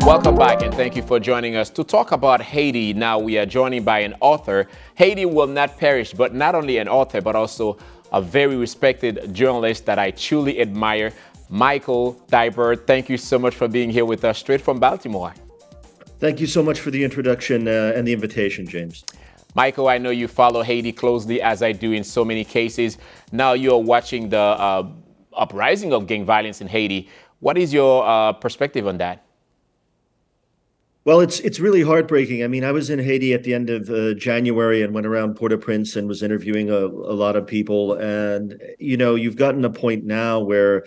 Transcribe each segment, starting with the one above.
Welcome back, and thank you for joining us to talk about Haiti. Now we are joined by an author. Haiti will not perish, but not only an author, but also a very respected journalist that I truly admire, Michael Deibert. Thank you so much for being here with us straight from Baltimore. Thank you so much for the introduction and the invitation, James. Michael, I know you follow Haiti closely, as I do in so many cases. Now you're watching the uprising of gang violence in Haiti. What is your perspective on that? Well, it's really heartbreaking. I mean, I was in Haiti at the end of January and went around Port-au-Prince and was interviewing a lot of people. And, you know, you've gotten a point now where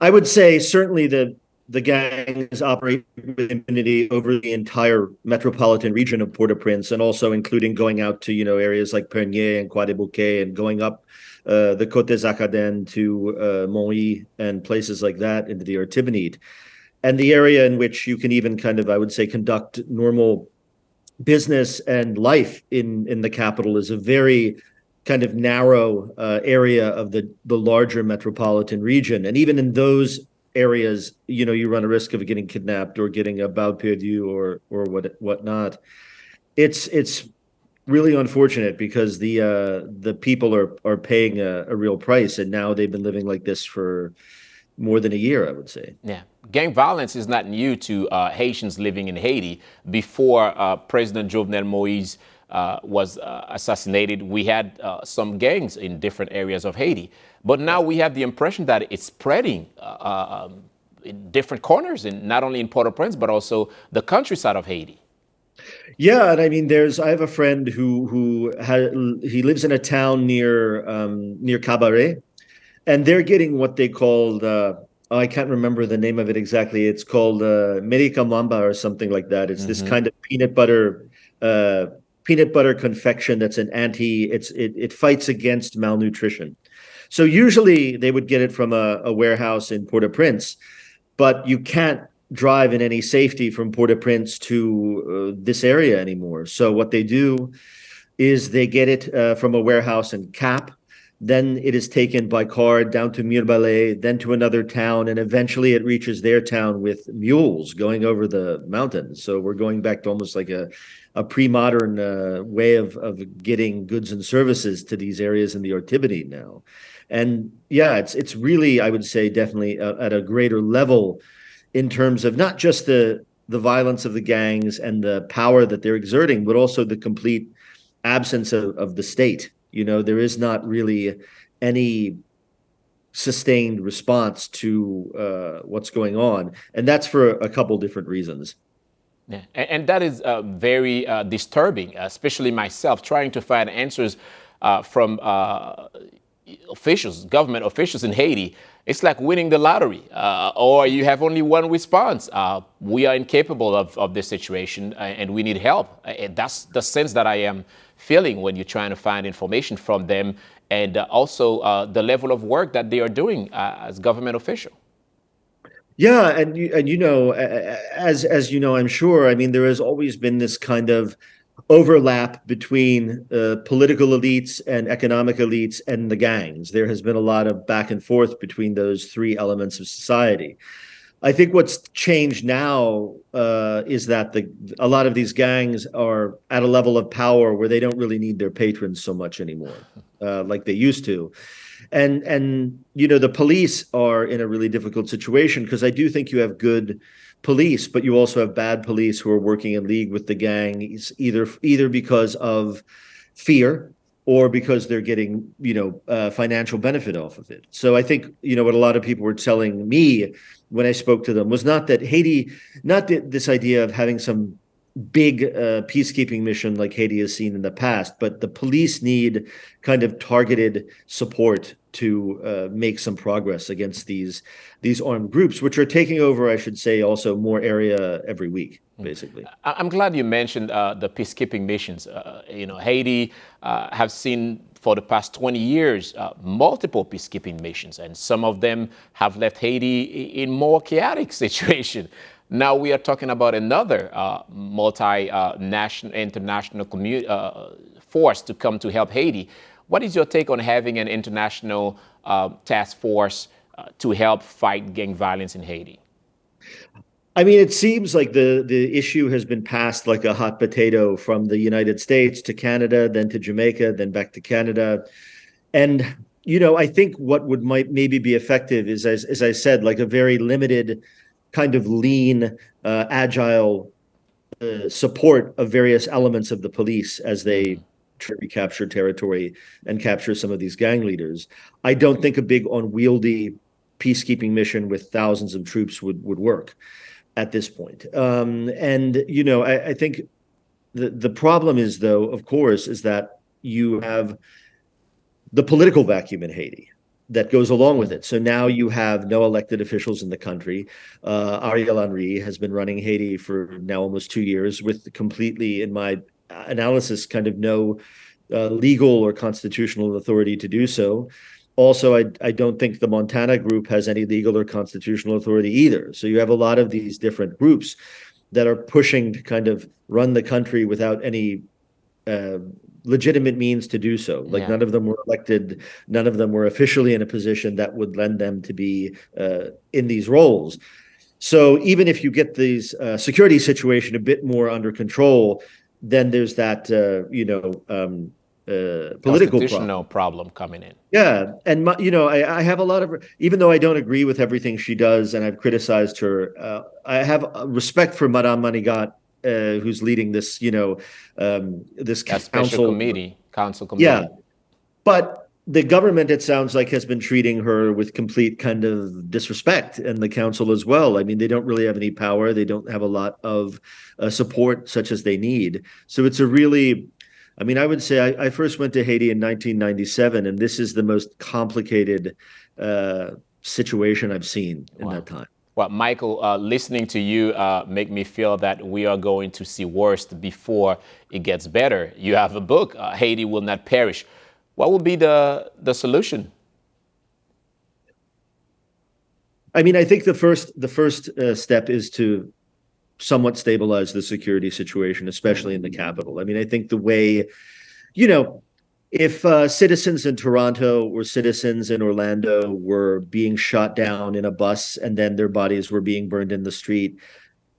I would say certainly the gangs operate with impunity over the entire metropolitan region of Port-au-Prince, and also including going out to, you know, areas like Pernier and Croix-des-Bouquets and going up the Côte des Acadiens to Montreuil and places like that into the Artibonite. And the area in which you can even kind of, I would say, conduct normal business and life in the capital is a very kind of narrow area of the larger metropolitan region. And even in those areas, you know, you run a risk of getting kidnapped or getting a balle perdue or whatnot. It's really unfortunate because the people are paying a real price, and now they've been living like this for more than a year, I would say. Yeah. Gang violence is not new to Haitians living in Haiti. Before President Jovenel Moïse was assassinated, we had some gangs in different areas of Haiti. But now we have the impression that it's spreading in different corners, and not only in Port-au-Prince, but also the countryside of Haiti. Yeah, and I mean, I have a friend who he lives in a town near Cabaret. And they're getting what they called, I can't remember the name of it exactly. It's called Merica Mamba or something like that. It's this kind of peanut butter confection that's it fights against malnutrition. So usually they would get it from a warehouse in Port-au-Prince, but you can't drive in any safety from Port-au-Prince to this area anymore. So what they do is they get it from a warehouse in Cap. Then it is taken by car down to Mirebalais, then to another town, and eventually it reaches their town with mules going over the mountains. So we're going back to almost like a pre-modern way of getting goods and services to these areas in the Artibonite now. And yeah, it's really, I would say, definitely at a greater level in terms of not just the violence of the gangs and the power that they're exerting, but also the complete absence of the state. You know, there is not really any sustained response to what's going on. And that's for a couple different reasons. Yeah. And that is very disturbing, especially myself, trying to find answers from officials, government officials in Haiti. It's like winning the lottery, or you have only one response. We are incapable of this situation, and we need help. And that's the sense that I am feeling when you're trying to find information from them, and also the level of work that they are doing as government official. Yeah, and you know, as you know, I'm sure. I mean, there has always been this kind of overlap between political elites and economic elites and the gangs. There has been a lot of back and forth between those three elements of society. I think what's changed now is that a lot of these gangs are at a level of power where they don't really need their patrons so much anymore, like they used to. And you know, the police are in a really difficult situation because I do think you have good police, but you also have bad police who are working in league with the gangs, either because of fear or because they're getting, you know, financial benefit off of it. So I think, you know, what a lot of people were telling me when I spoke to them was not that Haiti, this idea of having some big peacekeeping mission like Haiti has seen in the past, but the police need kind of targeted support to make some progress against these armed groups, which are taking over, I should say, also more area every week, basically. I'm glad you mentioned the peacekeeping missions. You know, Haiti have seen for the past 20 years multiple peacekeeping missions, and some of them have left Haiti in more chaotic situation. Now we are talking about another multinational, international force to come to help Haiti. What is your take on having an international task force to help fight gang violence in Haiti? I mean, it seems like the issue has been passed like a hot potato from the United States to Canada, then to Jamaica, then back to Canada. And I think what would might maybe be effective is, as I said, like a very limited kind of lean, agile support of various elements of the police as they recapture territory and capture some of these gang leaders. I don't think a big unwieldy peacekeeping mission with thousands of troops would work at this point. I think the problem is, though, of course, is that you have the political vacuum in Haiti that goes along with it. So now you have no elected officials in the country. Ariel Henry has been running Haiti for now almost 2 years with completely, in my analysis, kind of no legal or constitutional authority to do so. Also, I don't think the Montana group has any legal or constitutional authority either. So you have a lot of these different groups that are pushing to kind of run the country without any legitimate means to do so. Like none of them were elected, none of them were officially in a position that would lend them to be in these roles. So even if you get these security situation a bit more under control, then there's that political problem coming in. Yeah, and I have a lot of, even though I don't agree with everything she does, and I've criticized her, I have respect for Madame Manigat, who's leading this, this council committee. Yeah, but the government, it sounds like, has been treating her with complete kind of disrespect, and the council as well. I mean, they don't really have any power. They don't have a lot of support such as they need. So it's a really, I mean, I would say I first went to Haiti in 1997, and this is the most complicated situation I've seen in that time. Well, Michael, listening to you make me feel that we are going to see worse before it gets better. You have a book, Haiti Will Not Perish. What will be the solution? I mean, I think the first step is to somewhat stabilize the security situation, especially in the capital. I mean, I think the way, if citizens in Toronto or citizens in Orlando were being shot down in a bus and then their bodies were being burned in the street,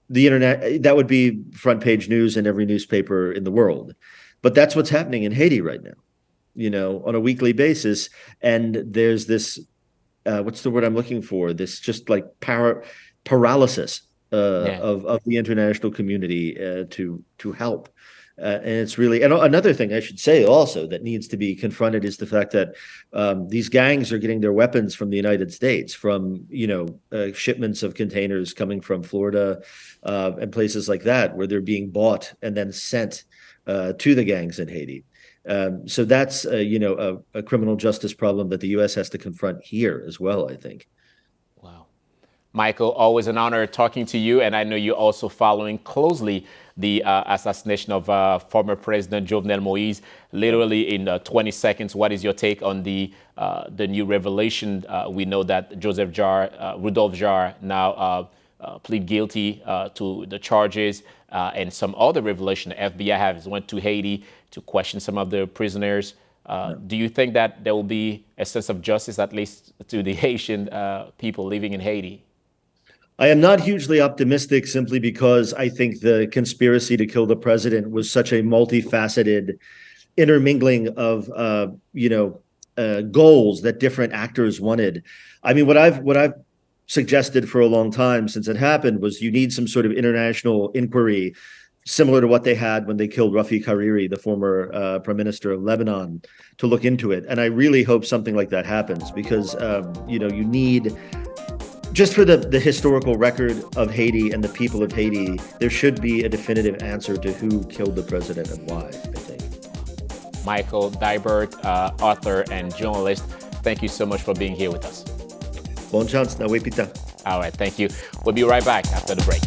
the internet, that would be front page news in every newspaper in the world. But that's what's happening in Haiti right now, on a weekly basis. And there's this, what's the word I'm looking for? This just like paralysis of the international community to help. And it's really, and another thing I should say also that needs to be confronted is the fact that these gangs are getting their weapons from the United States, from shipments of containers coming from Florida and places like that, where they're being bought and then sent to the gangs in Haiti. So that's a criminal justice problem that the U.S. has to confront here as well, I think. Wow. Michael, always an honor talking to you, and I know you're also following closely the assassination of former President Jovenel Moise. Literally in 20 seconds, what is your take on the new revelation? We know that Rudolph Jarre now plead guilty to the charges, and some other revelation. The FBI has went to Haiti to question some of the prisoners. Do you think that there will be a sense of justice, at least to the Haitian people living in Haiti? I am not hugely optimistic, simply because I think the conspiracy to kill the president was such a multifaceted intermingling of goals that different actors wanted. I mean, what I've suggested for a long time since it happened was you need some sort of international inquiry similar to what they had when they killed Rafiq Hariri, the former prime minister of Lebanon, to look into it. And I really hope something like that happens, because you need, just for the historical record of Haiti and the people of Haiti, there should be a definitive answer to who killed the president and why, I think. Michael Deibert, author and journalist, thank you so much for being here with us. Bon chance, na wepita. All right, thank you. We'll be right back after the break.